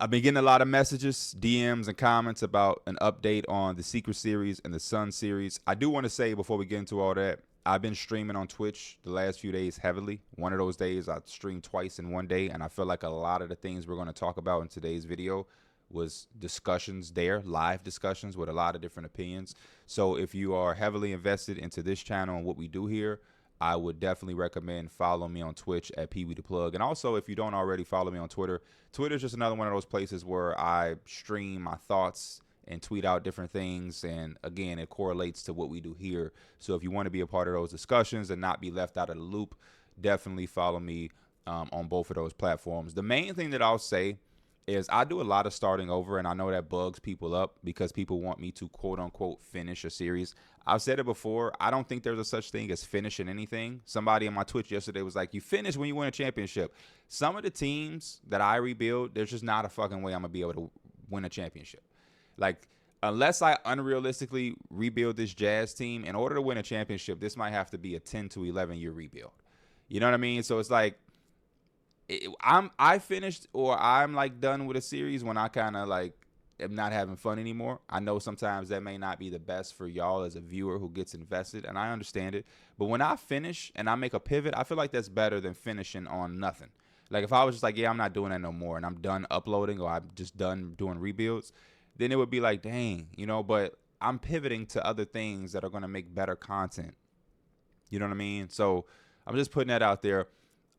I've been getting a lot of messages, DMs, and comments about an update on the Secret Series and the Sun Series. I do want to say before we get into all that, I've been streaming on Twitch the last few days heavily. One of those days I streamed twice in one day, and I feel like a lot of the things we're going to talk about in today's video was discussions there, live discussions with a lot of different opinions. So if you are heavily invested into this channel and what we do here, I would definitely recommend follow me on Twitch at Pee Wee the Plug. And also, if you don't already follow me on Twitter, Twitter is just another one of those places where I stream my thoughts and tweet out different things. And again, it correlates to what we do here. So if you want to be a part of those discussions and not be left out of the loop, definitely follow me on both of those platforms. The main thing that I'll say is I do a lot of starting over, and I know that bugs people up because people want me to quote unquote finish a series. I've said it before. I don't think there's a such thing as finishing anything. Somebody on my Twitch yesterday was like, you finish when you win a championship. Some of the teams that I rebuild, there's just not a fucking way I'm going to be able to win a championship. Like, unless I unrealistically rebuild this Jazz team, in order to win a championship, this might have to be a 10 to 11 year rebuild. You know what I mean? So it's like, I finished or I'm like done with a series when I kind of like am not having fun anymore. I know sometimes that may not be the best for y'all as a viewer who gets invested, and I understand it. But when I finish and I make a pivot, I feel like that's better than finishing on nothing. Like if I was just like, yeah, I'm not doing that no more, and I'm done uploading or I'm just done doing rebuilds, then it would be like, dang, you know. But I'm pivoting to other things that are going to make better content. You know what I mean? So I'm just putting that out there.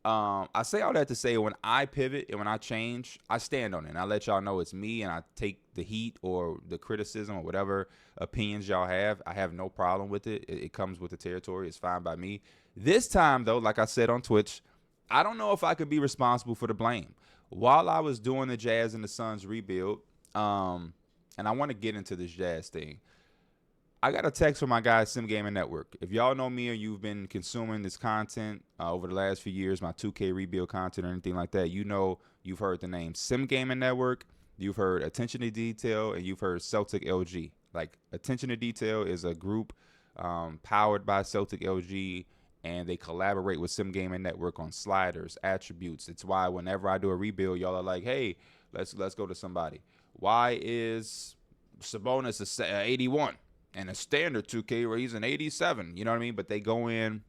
I say all that to say when I pivot and when I change, I stand on it. And I let y'all know it's me, and I take the heat or the criticism or whatever opinions y'all have. I have no problem with it. It comes with the territory. It's fine by me. This time, though, like I said on Twitch, I don't know if I could be responsible for the blame. While I was doing the Jazz and the Suns rebuild, and I want to get into this Jazz thing, I got a text from my guy, Sim Gaming Network. If y'all know me or you've been consuming this content over the last few years, my 2K rebuild content or anything like that, you know you've heard the name Sim Gaming Network, you've heard Attention to Detail, and you've heard Celtic LG. Like, Attention to Detail is a group powered by Celtic LG, and they collaborate with Sim Gaming Network on sliders, attributes. It's why whenever I do a rebuild, y'all are like, hey, let's go to somebody. Why is Sabonis a 81? And a standard 2K where he's an 87, you know what I mean? But they go in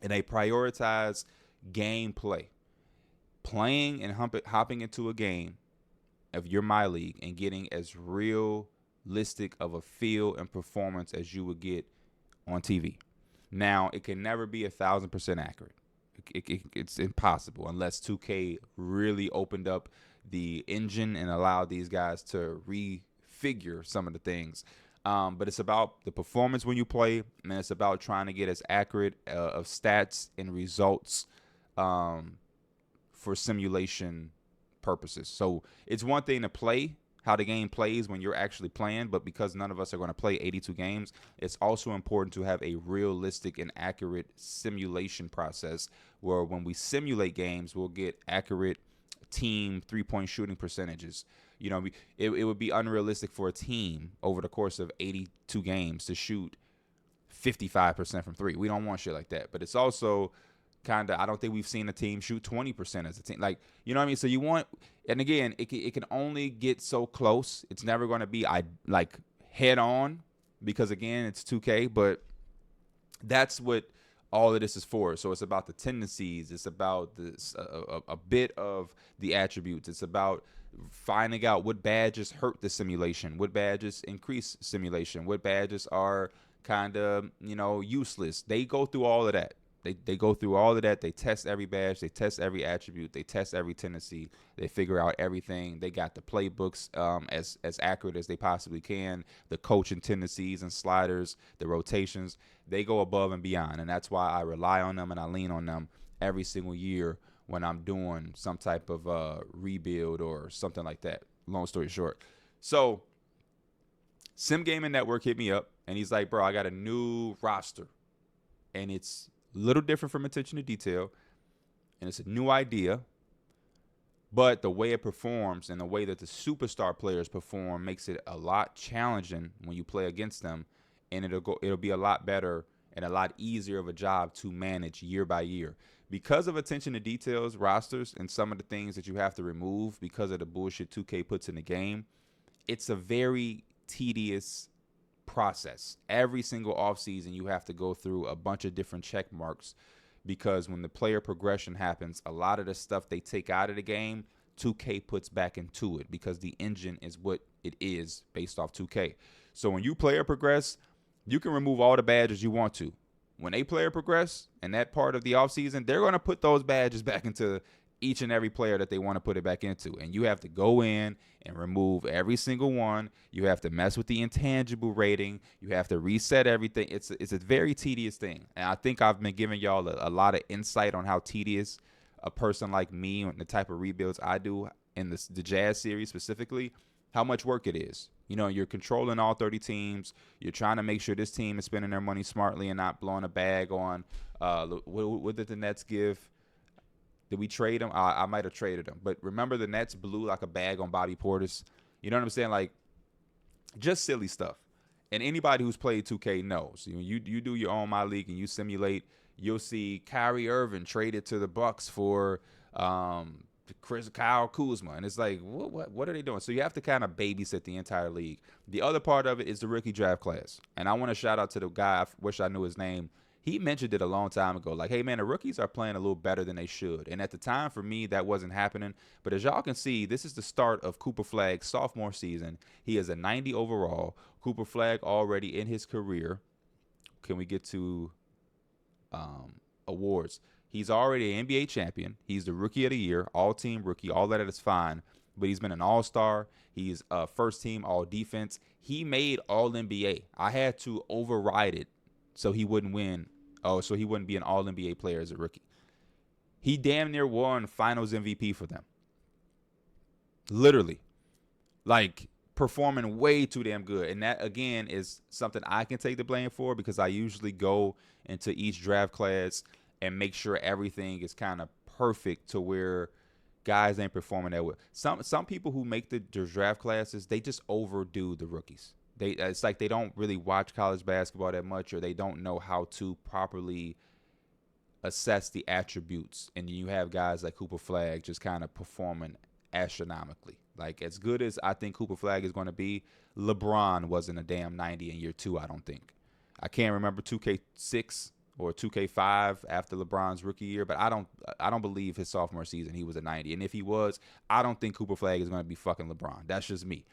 and they prioritize gameplay. Playing and hopping into a game of your My League and getting as realistic of a feel and performance as you would get on TV. Now, it can never be 1,000% accurate. It's impossible unless 2K really opened up the engine and allowed these guys to refigure some of the things. But it's about the performance when you play, and it's about trying to get as accurate of stats and results for simulation purposes. So it's one thing to play how the game plays when you're actually playing, but because none of us are going to play 82 games, it's also important to have a realistic and accurate simulation process where when we simulate games, we'll get accurate team three-point shooting percentages. You know, it would be unrealistic for a team over the course of 82 games to shoot 55% from three. We don't want shit like that. But it's also kind of, I don't think we've seen a team shoot 20% as a team. Like, you know what I mean? So you want, and again, it can only get so close. It's never going to be like head on because, again, it's 2K. But that's what all of this is for. So it's about the tendencies. It's about this a bit of the attributes. It's about finding out what badges hurt the simulation, what badges increase simulation, what badges are kind of, you know, useless. They go through all of that. They go through all of that. They test every badge. They test every attribute. They test every tendency. They figure out everything. They got the playbooks as accurate as they possibly can. The coaching tendencies and sliders, the rotations, they go above and beyond. And that's why I rely on them and I lean on them every single year when I'm doing some type of rebuild or something like that. Long story short. So Sim Gaming Network hit me up and he's like, bro, I got a new roster. And it's a little different from Attention to Detail. And it's a new idea. But the way it performs and the way that the superstar players perform makes it a lot challenging when you play against them. And it'll be a lot better and a lot easier of a job to manage year by year. Because of attention to details, rosters, and some of the things that you have to remove because of the bullshit 2K puts in the game, it's a very tedious process. Every single offseason, you have to go through a bunch of different check marks because when the player progression happens, a lot of the stuff they take out of the game, 2K puts back into it because the engine is what it is based off 2K. So when you player progress, you can remove all the badges you want to. When a player progress in that part of the offseason, they're going to put those badges back into each and every player that they want to put it back into. And you have to go in and remove every single one. You have to mess with the intangible rating. You have to reset everything. It's a very tedious thing. And I think I've been giving y'all a lot of insight on how tedious a person like me and the type of rebuilds I do in the Jazz series specifically, how much work it is. You know, you're controlling all 30 teams. You're trying to make sure this team is spending their money smartly and not blowing a bag on what did the Nets give? Did we trade him? I might have traded him. But remember the Nets blew like a bag on Bobby Portis? You know what I'm saying? Like, just silly stuff. And anybody who's played 2K knows. You do your own My League and you simulate, you'll see Kyrie Irving traded to the Bucks for Kyle Kuzma. And it's like, what are they doing? So you have to kind of babysit the entire league. The other part of it is the rookie draft class. And I want to shout out to the guy, I wish I knew his name. He mentioned it a long time ago. Like, hey, man, the rookies are playing a little better than they should. And at the time, for me, that wasn't happening. But as y'all can see, this is the start of Cooper Flagg's sophomore season. He is a 90 overall. Cooper Flagg already in his career. Can we get to awards? He's already an NBA champion. He's the rookie of the year, all-team rookie. All that is fine. But he's been an all-star. He's first-team all-defense. He made all-NBA. I had to override it so he wouldn't win. Oh, so he wouldn't be an all-NBA player as a rookie. He damn near won finals MVP for them. Literally. Like, performing way too damn good. And that, again, is something I can take the blame for because I usually go into each draft class and make sure everything is kind of perfect to where guys ain't performing that way. Some people who make the draft classes, they just overdo the rookies. It's like they don't really watch college basketball that much, or they don't know how to properly assess the attributes. And you have guys like Cooper Flagg just kind of performing astronomically. Like, as good as I think Cooper Flagg is going to be, LeBron wasn't a damn 90 in year 2, I don't think. I can't remember 2K6 or 2K5 after LeBron's rookie year, but I don't believe his sophomore season he was a 90. And if he was, I don't think Cooper Flagg is going to be fucking LeBron. That's just me.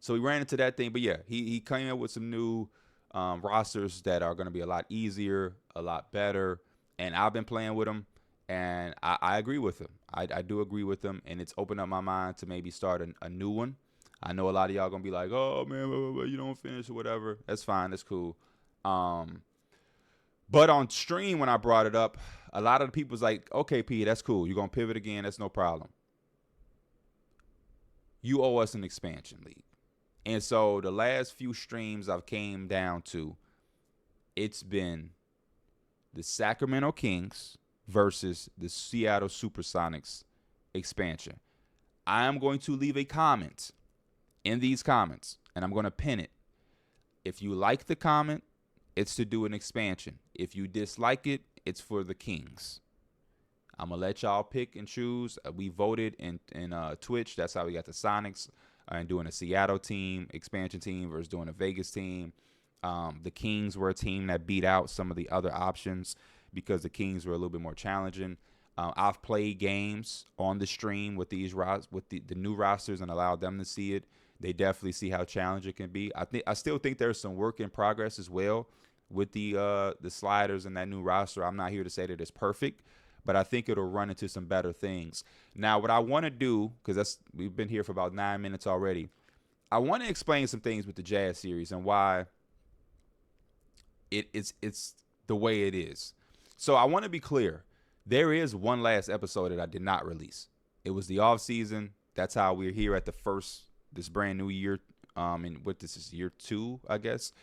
So we ran into that thing. But, yeah, he came up with some new rosters that are going to be a lot easier, a lot better. And I've been playing with them, and I agree with him. I do agree with him, and it's opened up my mind to maybe start a new one. I know a lot of y'all going to be like, oh, man, blah, blah, blah, you don't finish or whatever. That's fine. That's cool. But on stream when I brought it up, a lot of the people was like, okay, P, that's cool. You're going to pivot again. That's no problem. You owe us an expansion league. And so the last few streams I've came down to, it's been the Sacramento Kings versus the Seattle Supersonics expansion. I am going to leave a comment in these comments, and I'm going to pin it. If you like the comment, it's to do an expansion. If you dislike it, it's for the Kings. I'm going to let y'all pick and choose. We voted in Twitch. That's how we got the Sonics. And doing a Seattle team, expansion team, versus doing a Vegas team. The Kings were a team that beat out some of the other options because the Kings were a little bit more challenging. I've played games on the stream with the new rosters and allowed them to see it. They definitely see how challenging it can be. I still think there's some work in progress as well with the sliders and that new roster. I'm not here to say that it's perfect, but I think it'll run into some better things. Now, what I want to do, because we've been here for about 9 minutes already, I want to explain some things with the Jazz series and why it's the way it is. So I want to be clear. There is one last episode that I did not release. It was the off season. That's how we're here at this brand new year. And what this is, year 2, I guess.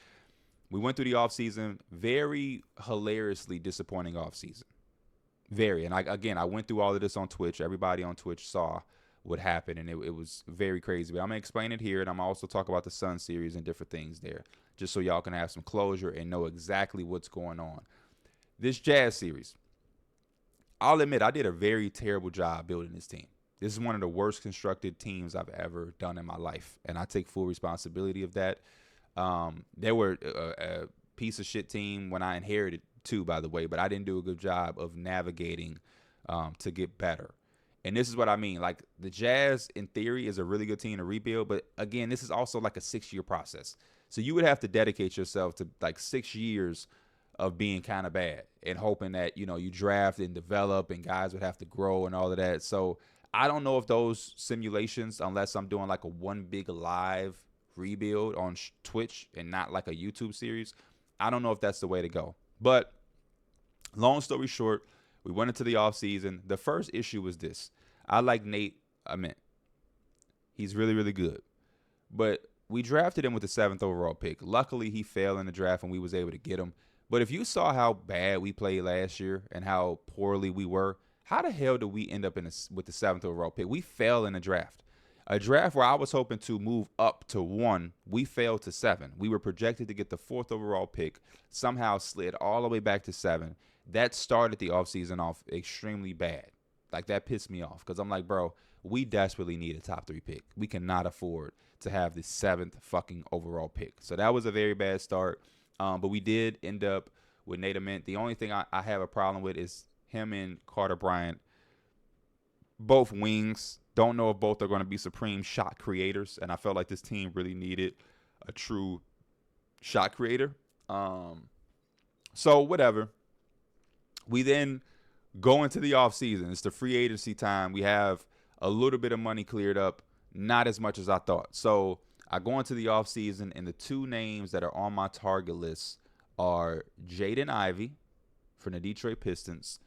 We went through the off season. Very hilariously disappointing off season. Very. And I went through all of this on Twitch. Everybody on Twitch saw what happened, and it was very crazy. But I'm going to explain it here, and I'm going to also talk about the Sun series and different things there, just so y'all can have some closure and know exactly what's going on. This Jazz series, I'll admit I did a very terrible job building this team. This is one of the worst constructed teams I've ever done in my life, and I take full responsibility of that. They were a piece of shit team when I inherited too, by the way, but I didn't do a good job of navigating to get better. And this is what I mean. Like, the Jazz, in theory, is a really good team to rebuild, but again, this is also like a 6-year process. So you would have to dedicate yourself to like 6 years of being kind of bad and hoping that, you know, you draft and develop and guys would have to grow and all of that. So I don't know if those simulations, unless I'm doing like a one big live rebuild on Twitch and not like a YouTube series, I don't know if that's the way to go. But long story short, we went into the offseason. The first issue was this. I like Nate. He's really, really good. But we drafted him with the 7th overall pick. Luckily, he fell in the draft and we was able to get him. But if you saw how bad we played last year and how poorly we were, how the hell did we end up with the 7th overall pick? We fell in the draft. A draft where I was hoping to move up to 1, we failed to 7. We were projected to get the 4th overall pick, somehow slid all the way back to 7. That started the offseason off extremely bad. Like, that pissed me off because I'm like, bro, we desperately need a top 3 pick. We cannot afford to have the 7th fucking overall pick. So that was a very bad start. But we did end up with Nate Ament. The only thing I have a problem with is him and Carter Bryant, both wings. Don't know if both are going to be supreme shot creators. And I felt like this team really needed a true shot creator. So whatever. We then go into the offseason. It's the free agency time. We have a little bit of money cleared up. Not as much as I thought. So I go into the offseason, and the 2 names that are on my target list are Jaden Ivey from the Detroit Pistons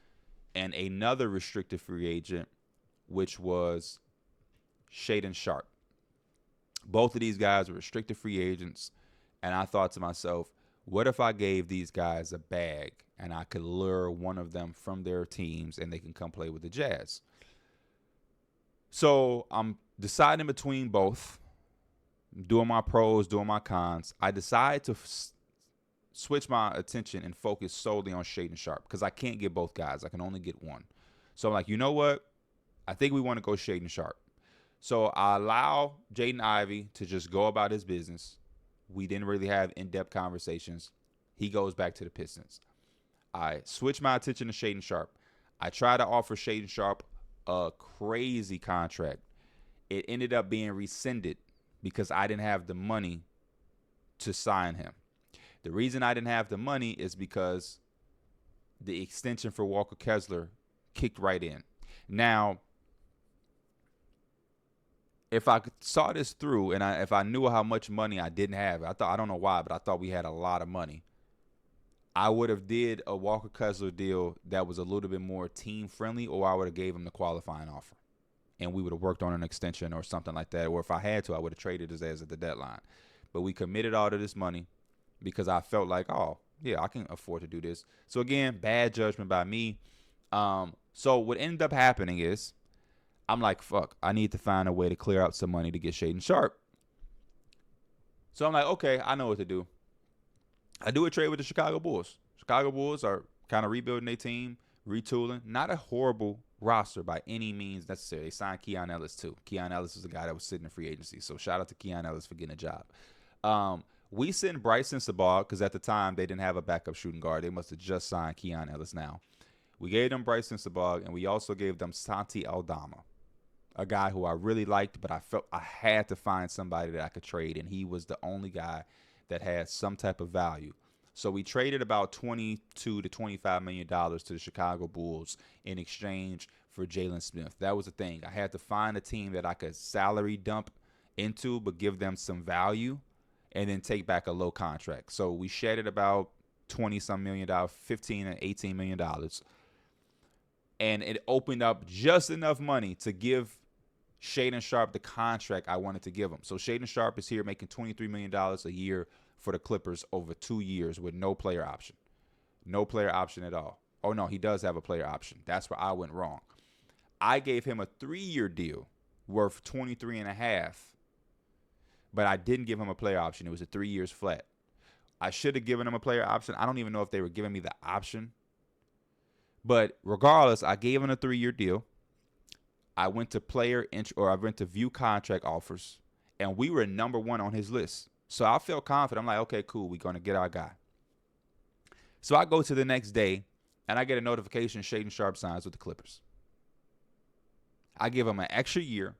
and another restricted free agent, which was Shaedon Sharpe. Both of these guys were restricted free agents, and I thought to myself, what if I gave these guys a bag and I could lure one of them from their teams and they can come play with the Jazz? So I'm deciding between both, doing my pros, doing my cons. I decide to switch my attention and focus solely on Shaedon Sharpe because I can't get both guys. I can only get one. So I'm like, you know what? I think we want to go Shaedon Sharpe. So I allow Jaden Ivey to just go about his business. We didn't really have in-depth conversations. He goes back to the Pistons. I switch my attention to Shaedon Sharpe. I try to offer Shaedon Sharpe a crazy contract. It ended up being rescinded because I didn't have the money to sign him. The reason I didn't have the money is because the extension for Walker Kessler kicked right in. Now, if I saw this through and if I knew how much money I didn't have, I don't know why, but I thought we had a lot of money. I would have did a Walker Kessler deal that was a little bit more team friendly, or I would have gave him the qualifying offer. And we would have worked on an extension or something like that. Or if I had to, I would have traded his ass at the deadline. But we committed all of this money because I felt like, oh, yeah, I can afford to do this. So, again, bad judgment by me. So what ended up happening is I'm like, fuck, I need to find a way to clear out some money to get Shaedon Sharpe. So I'm like, okay, I know what to do. I do a trade with the Chicago Bulls. Chicago Bulls are kind of rebuilding their team, retooling. Not a horrible roster by any means necessary. They signed Keon Ellis too. Keon Ellis is a guy that was sitting in free agency. So shout out to Keon Ellis for getting a job. We sent Bryson Sabal because at the time they didn't have a backup shooting guard. They must have just signed Keon Ellis now. We gave them Bryson Sabal, and we also gave them Santi Aldama, a guy who I really liked, but I felt I had to find somebody that I could trade, and he was the only guy that had some type of value. So we traded about $22 to $25 million to the Chicago Bulls in exchange for Jalen Smith. That was the thing. I had to find a team that I could salary dump into but give them some value and then take back a low contract. So we shedded about $20-some million, $15 and $18 million. And it opened up just enough money to give Shaedon Sharpe the contract I wanted to give him. So Shaedon Sharpe is here making $23 million a year for the Clippers over 2 years with no player option. No player option at all. Oh, no, he does have a player option. That's where I went wrong. I gave him a 3-year deal worth $23.5, but I didn't give him a player option. It was a 3 years flat. I should have given him a player option. I don't even know if they were giving me the option But regardless, I gave him a 3-year deal. I went to I went to view contract offers, and we were number one on his list. So I felt confident. I'm like, okay, cool, we're gonna get our guy. So I go to the next day, and I get a notification Shaden Sharp signs with the Clippers. I give him an extra year.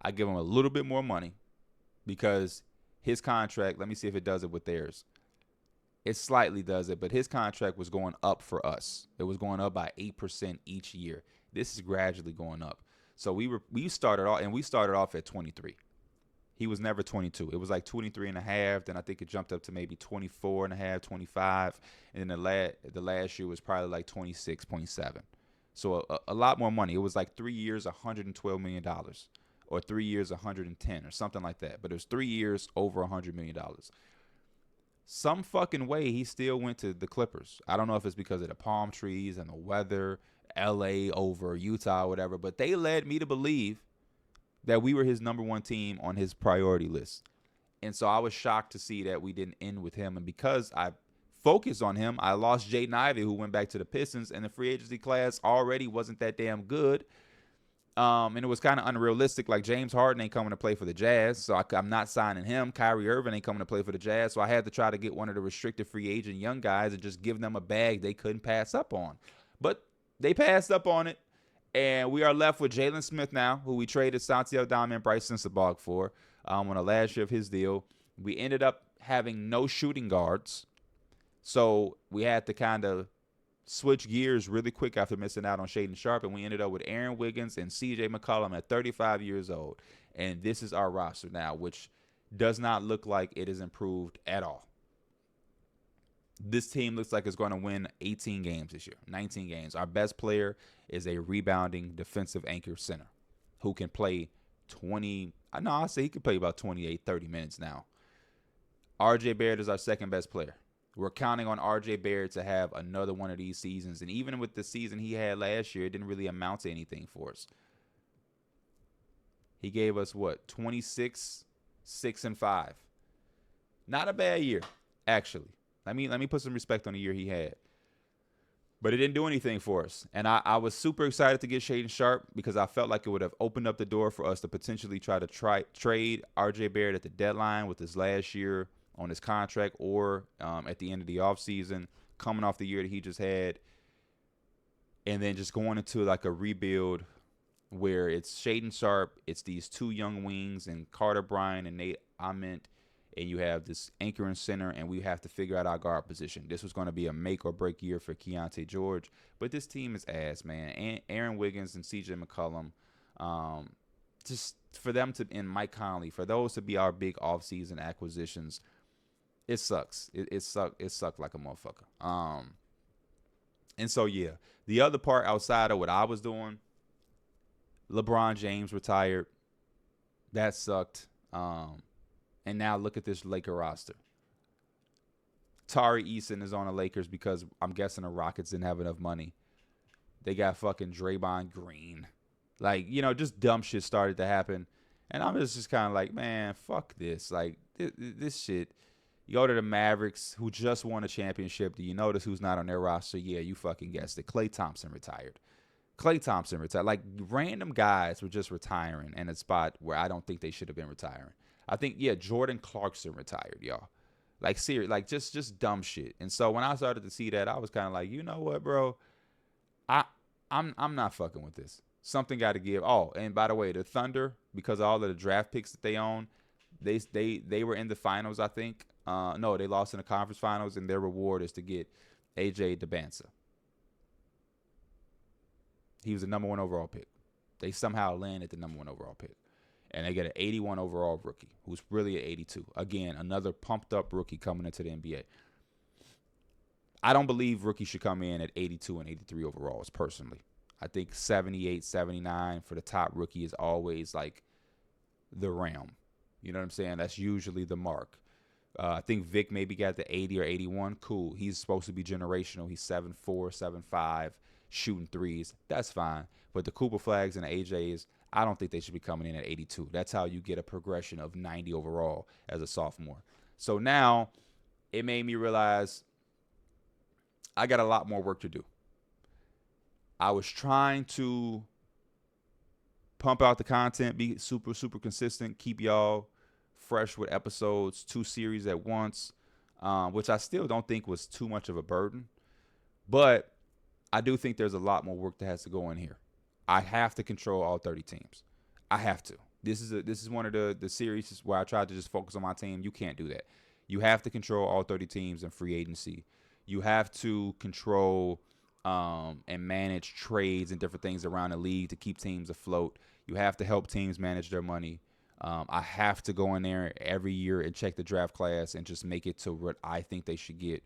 I give him a little bit more money because his contract, let me see if it does it with theirs. It slightly does it, but his contract was going up for us. It was going up by 8% each year. This is gradually going up. So we started off at 23. He was never 22. It was like 23 and a half. Then I think it jumped up to maybe 24 and a half, 25. And then the last year was probably like 26.7. So a lot more money. It was like 3 years, $112 million, or 3 years, 110, or something like that. But it was 3 years, over $100 million. Some fucking way he still went to the Clippers. I don't know if it's because of the palm trees and the weather, LA over Utah or whatever, but they led me to believe that we were his number one team on his priority list. And so I was shocked to see that we didn't end with him. And because I focused on him, I lost Jaden Ivey, who went back to the Pistons, and the free agency class already wasn't that damn good. And it was kind of unrealistic. Like, James Harden ain't coming to play for the Jazz, so I'm not signing him. Kyrie Irving ain't coming to play for the Jazz, so I had to try to get one of the restricted free agent young guys and just give them a bag they couldn't pass up on. But they passed up on it, and we are left with Jalen Smith now, who we traded Santi Aldama and Bryce Sensabaugh for on the last year of his deal. We ended up having no shooting guards, so we had to kind of switch gears really quick after missing out on Shaden Sharp, and we ended up with Aaron Wiggins and CJ McCollum at 35 years old. And this is our roster now, which does not look like it is improved at all. This team looks like it's going to win 18 games this year, 19 games. Our best player is a rebounding defensive anchor center who can play 20. I'll say he can play about 28, 30 minutes now. RJ Barrett is our second best player. We're counting on RJ Barrett to have another one of these seasons. And even with the season he had last year, it didn't really amount to anything for us. He gave us, 26, 6, and 5. Not a bad year, actually. Let me put some respect on the year he had. But it didn't do anything for us. And I was super excited to get Shaden Sharp because I felt like it would have opened up the door for us to potentially try to trade RJ Barrett at the deadline with his last year on his contract, or at the end of the offseason, coming off the year that he just had, and then just going into like a rebuild where it's Shaden Sharp, it's these two young wings, and Carter Bryant and Nate Ament, and you have this anchor and center, and we have to figure out our guard position. This was going to be a make or break year for Keontae George, but this team is ass, man. And Aaron Wiggins and CJ McCollum, just for them to, and Mike Conley, for those to be our big offseason acquisitions, it sucks. It sucked like a motherfucker. And so, yeah, the other part outside of what I was doing, LeBron James retired. That sucked. And now look at this Laker roster. Tari Eason is on the Lakers because I'm guessing the Rockets didn't have enough money. They got fucking Draymond Green. Like, just dumb shit started to happen. And I'm just kind of like, man, fuck this. Like, this shit. You go to the Mavericks, who just won a championship. Do you notice who's not on their roster? Yeah, you fucking guessed it. Klay Thompson retired. Like, random guys were just retiring in a spot where I don't think they should have been retiring. I think, Jordan Clarkson retired, y'all. Like, serious, like, just dumb shit. And so when I started to see that, I was kind of like, you know what, bro? I'm not fucking with this. Something got to give. Oh, and by the way, the Thunder, because of all of the draft picks that they own, they were in the finals, I think. No, they lost in the conference finals, and their reward is to get AJ DeBanza. He was the number one overall pick. They somehow landed the number one overall pick. And they get an 81 overall rookie, who's really an 82. Again, another pumped-up rookie coming into the NBA. I don't believe rookies should come in at 82 and 83 overalls, personally. I think 78, 79 for the top rookie is always, like, the realm. You know what I'm saying? That's usually the mark. I think Vic maybe got the 80 or 81. Cool. He's supposed to be generational. He's 7'4", 7'5", shooting threes. That's fine. But the Cooper Flags and the AJs, I don't think they should be coming in at 82. That's how you get a progression of 90 overall as a sophomore. So now it made me realize I got a lot more work to do. I was trying to pump out the content, be super, super consistent, keep y'all fresh with episodes, 2 series at once, which I still don't think was too much of a burden. But I do think there's a lot more work that has to go in here. I have to control all 30 teams. I have to. This is one of the series where I tried to just focus on my team. You can't do that. You have to control all 30 teams in free agency. You have to control and manage trades and different things around the league to keep teams afloat. You have to help teams manage their money. I have to go in there every year and check the draft class and just make it to what I think they should get.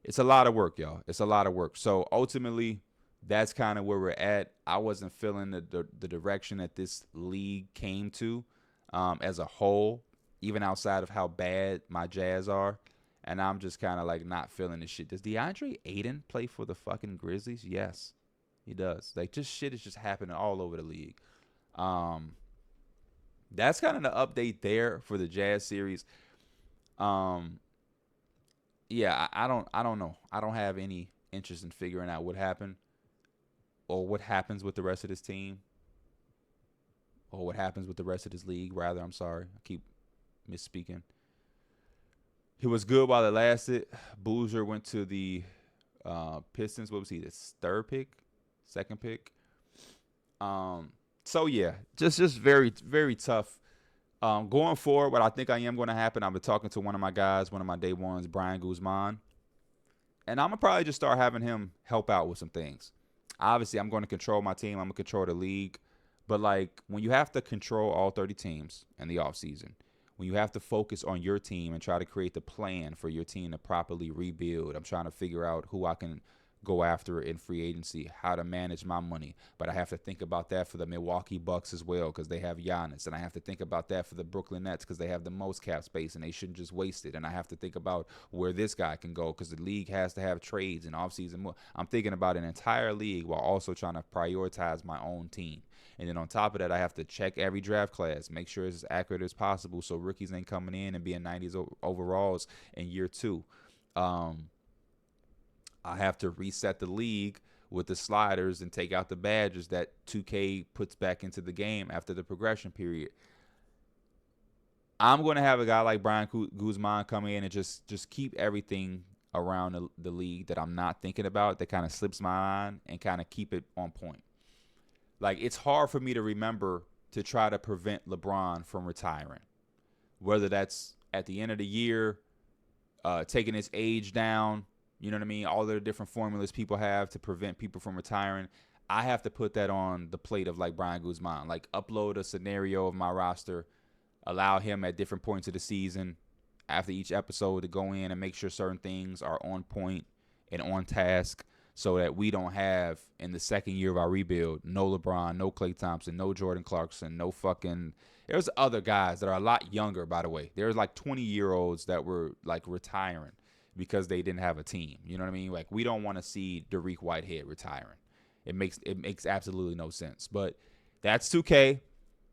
It's a lot of work, y'all. It's a lot of work. So ultimately, that's kind of where we're at. I wasn't feeling the direction that this league came to as a whole, even outside of how bad my Jazz are. And I'm just kind of like not feeling this shit. Does DeAndre Ayton play for the fucking Grizzlies? Yes, he does. Like, just shit is just happening all over the league. That's kind of the update there for the Jazz series. Yeah, I don't know. I don't have any interest in figuring out what happened or what happens with the rest of this team or what happens with the rest of this league. Rather, I'm sorry. I keep misspeaking. He was good while it lasted. Boozer went to the Pistons. What was he? The third pick? Second pick? So, yeah, just very, very tough. Going forward, what I think I am going to happen, I've been talking to one of my guys, one of my day ones, Brian Guzman. And I'm going to probably just start having him help out with some things. Obviously, I'm going to control my team. I'm going to control the league. But, like, when you have to control all 30 teams in the offseason, when you have to focus on your team and try to create the plan for your team to properly rebuild, I'm trying to figure out who I can go after in free agency, how to manage my money. But I have to think about that for the Milwaukee Bucks as well because they have Giannis. And I have to think about that for the Brooklyn Nets because they have the most cap space and they shouldn't just waste it. And I have to think about where this guy can go because the league has to have trades and offseason. I'm thinking about an entire league while also trying to prioritize my own team. And then on top of that, I have to check every draft class, make sure it's as accurate as possible so rookies ain't coming in and being 90s overalls in year 2. I have to reset the league with the sliders and take out the badges that 2K puts back into the game after the progression period. I'm going to have a guy like Brian Guzman come in and just keep everything around the league that I'm not thinking about that kind of slips my mind and kind of keep it on point. Like, it's hard for me to remember to try to prevent LeBron from retiring, whether that's at the end of the year, taking his age down. You know what I mean? All the different formulas people have to prevent people from retiring. I have to put that on the plate of like Brian Guzman. Like, upload a scenario of my roster, allow him at different points of the season after each episode to go in and make sure certain things are on point and on task so that we don't have, in the second year of our rebuild, no LeBron, no Klay Thompson, no Jordan Clarkson, no fucking... There's other guys that are a lot younger, by the way. There's like 20-year-olds that were like retiring because they didn't have a team. You know what I mean? Like, we don't want to see Dariq Whitehead retiring. It makes absolutely no sense. But that's 2K.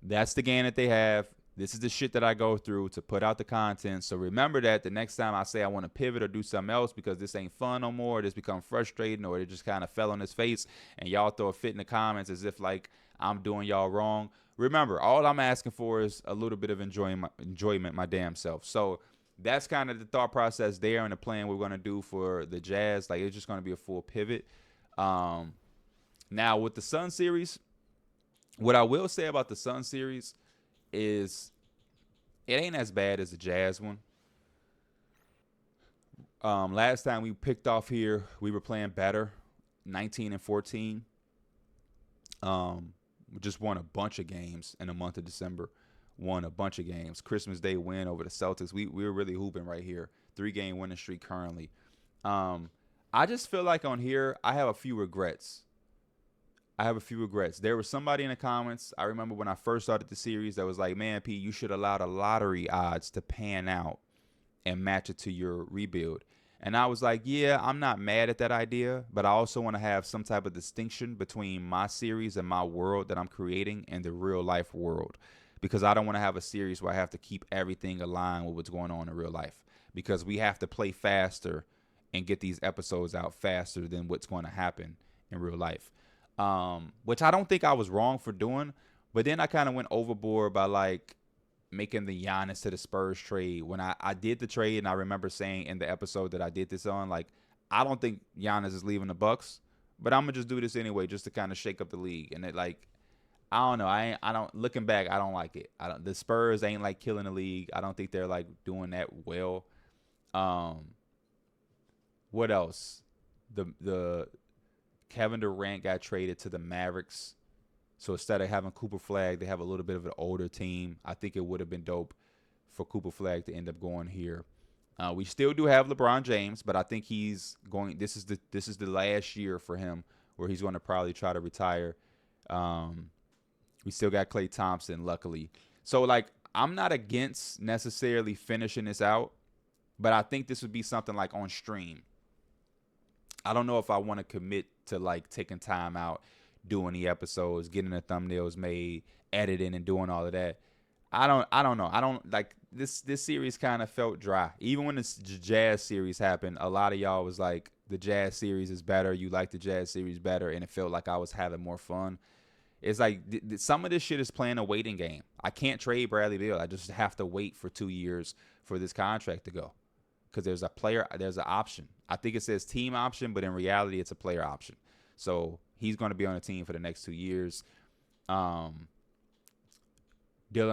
That's the game that they have. This is the shit that I go through to put out the content. So remember that the next time I say I want to pivot or do something else because this ain't fun no more, this become frustrating, or it just kind of fell on his face, and y'all throw a fit in the comments as if like I'm doing y'all wrong. Remember, all I'm asking for is a little bit of enjoyment, my damn self. So that's kind of the thought process there and the plan we're going to do for the Jazz. Like, it's just going to be a full pivot. Now, with the Sun series, what I will say about the Sun series is it ain't as bad as the Jazz one. Last time we picked off here, we were playing better, 19-14. We just won a bunch of games in the month of December. Won a bunch of games. Christmas Day win over the Celtics. We were really hooping right here. 3-game winning streak currently. I just feel like on here I have a few regrets. There was somebody in the comments, I remember when I first started the series, that was like, man, P, you should allow the lottery odds to pan out and match it to your rebuild. And I was like, yeah, I'm not mad at that idea, but I also want to have some type of distinction between my series and my world that I'm creating and the real life world. Because I don't want to have a series where I have to keep everything aligned with what's going on in real life. Because we have to play faster and get these episodes out faster than what's going to happen in real life. which I don't think I was wrong for doing. But then I kind of went overboard by like making the Giannis to the Spurs trade. When I did the trade, and I remember saying in the episode that I did this on, like, I don't think Giannis is leaving the Bucks, but I'm gonna just do this anyway, just to kind of shake up the league. And it like, I don't know. I don't. Looking back, I don't like it. I don't. The Spurs ain't like killing the league. I don't think they're like doing that well. Um, what else? The Kevin Durant got traded to the Mavericks. So instead of having Cooper Flag, they have a little bit of an older team. I think it would have been dope for Cooper Flag to end up going here. We still do have LeBron James, but I think he's going. This is the last year for him where he's going to probably try to retire. We still got Klay Thompson, luckily. So like, I'm not against necessarily finishing this out, but I think this would be something like on stream. I don't know if I want to commit to like taking time out, doing the episodes, getting the thumbnails made, editing, and doing all of that. I don't know. I don't like this series kind of felt dry. Even when the Jazz series happened, a lot of y'all was like, the Jazz series is better. You like the Jazz series better, and it felt like I was having more fun. It's like some of this shit is playing a waiting game. I can't trade Bradley Beal. I just have to wait for 2 years for this contract to go, because there's an option. I think it says team option, but in reality, it's a player option. So he's going to be on the team for the next 2 years. Dylan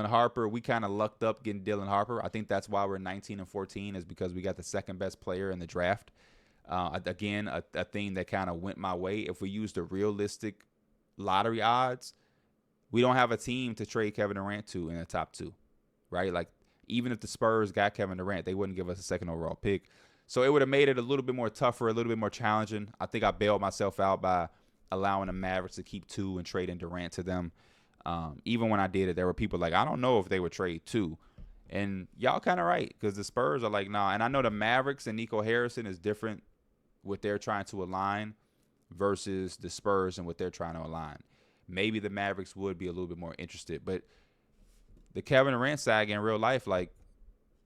Harper, we kind of lucked up getting Dylan Harper. I think that's why we're 19-14, is because we got the second best player in the draft. Again, a thing that kind of went my way. If we used the realistic lottery odds, we don't have a team to trade Kevin Durant to in the top 2, right? Like, even if the Spurs got Kevin Durant, they wouldn't give us a second overall pick. So it would have made it a little bit more tougher, a little bit more challenging. I think I bailed myself out by allowing the Mavericks to keep 2 and trading Durant to them. Even when I did it, there were people like, I don't know if they would trade 2. And y'all kind of right, because the Spurs are like, nah. And I know the Mavericks and Nico Harrison is different what they're trying to align versus the Spurs and what they're trying to align. Maybe the Mavericks would be a little bit more interested. But the Kevin Durant side in real life, like,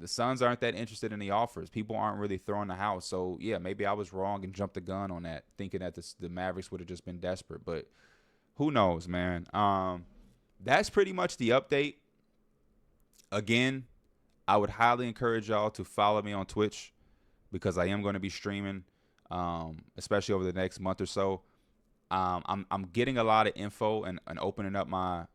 the Suns aren't that interested in the offers. People aren't really throwing the house. So, yeah, maybe I was wrong and jumped the gun on that, thinking that the Mavericks would have just been desperate. But who knows, man? That's pretty much the update. Again, I would highly encourage y'all to follow me on Twitch, because I am going to be streaming, especially over the next month or so. I'm getting a lot of info and opening up my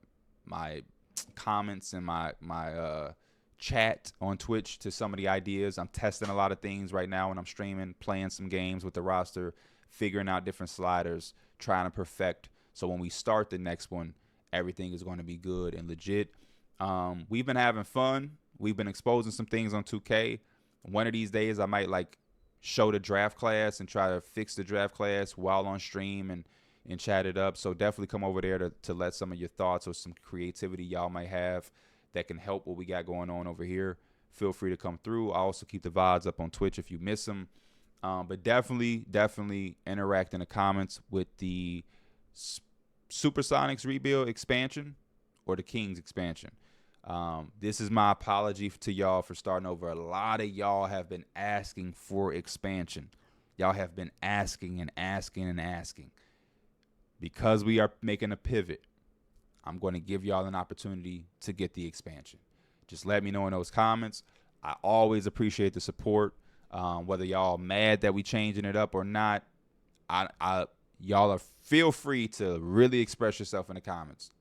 comments and my chat on Twitch to some of the ideas. I'm testing a lot of things right now when I'm streaming, playing some games with the roster, figuring out different sliders, trying to perfect. So when we start the next one, everything is going to be good and legit. We've been having fun. We've been exposing some things on 2K. One of these days, I might like show the draft class and try to fix the draft class while on stream and chat it up. So definitely come over there to let some of your thoughts or some creativity y'all might have that can help what we got going on over here. Feel free to come through. I also keep the VODs up on Twitch if you miss them. But definitely interact in the comments with the Supersonics rebuild expansion or the Kings expansion. This is my apology to y'all for starting over. A lot of y'all have been asking for expansion. Y'all have been asking and asking and asking. Because we are making a pivot, I'm going to give y'all an opportunity to get the expansion. Just let me know in those comments. I always appreciate the support. Whether y'all mad that we changing it up or not, y'all are feel free to really express yourself in the comments.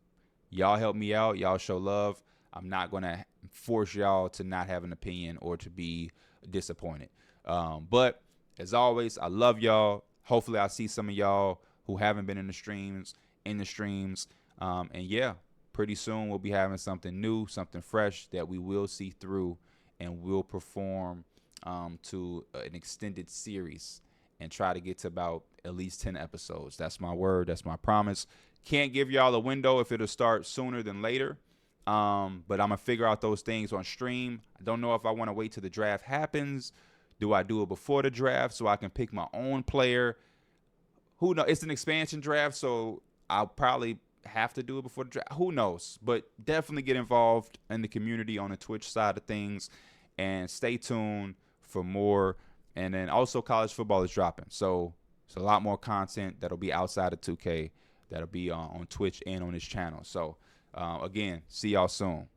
Y'all help me out. Y'all show love. I'm not going to force y'all to not have an opinion or to be disappointed. But as always, I love y'all. Hopefully I see some of y'all who haven't been in the streams. And yeah, pretty soon we'll be having something new, something fresh that we will see through and will perform to an extended series and try to get to about at least 10 episodes. That's my word. That's my promise. Can't give y'all a window if it'll start sooner than later. But I'm going to figure out those things on stream. I don't know if I want to wait till the draft happens. Do I do it before the draft so I can pick my own player? Who knows? It's an expansion draft, so I'll probably have to do it before the draft. Who knows? But definitely get involved in the community on the Twitch side of things and stay tuned for more. And then also college football is dropping. So it's a lot more content that'll be outside of 2K that'll be on Twitch and on this channel. So again, see y'all soon.